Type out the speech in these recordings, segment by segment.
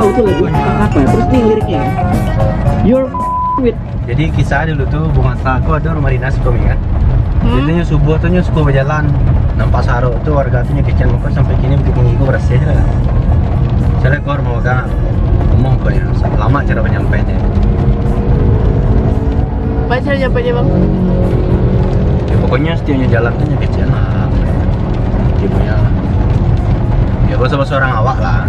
tahu tuh lagu apa. Terus nih liriknya. You're with. Jadi kisah dulu tuh Bung Hatta aku ada rumah dinas kami kan. Jadi subuh tuh suka berjalan nampak saruk tuh warga tuh kecil muka sampai kini begitu minggu bersih lah. Saya kor mau kan ngomong kok ya lama cara penyampainya. Baca cara nyampainya bang? Ya, pokoknya setiapnya jalan tuh kecil lah. Dia punya ya bahasa orang awak lah.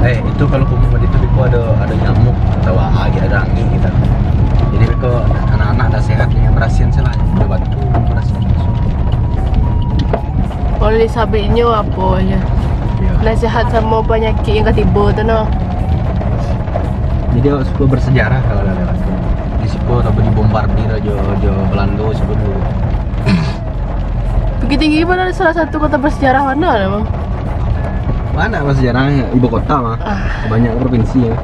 Itu kalau kumur itu Biko ada nyamuk atau lagi ada angin gitu. Jadi Biko anak-anak ada sehat yang berasian salah udah bantu berasian. Kalau disabitnya apa ya? Nasihat sama penyakit yang ketiba tu no. Jadi aku suka bersejarah kalau lewat. Di situ tapi dibombardir aja Belanda sebut dulu. Bukit Tinggi mana salah satu kota bersejarah mana lah bang? Mana mas sejarahnya ibu kota mah banyak provinsi ya.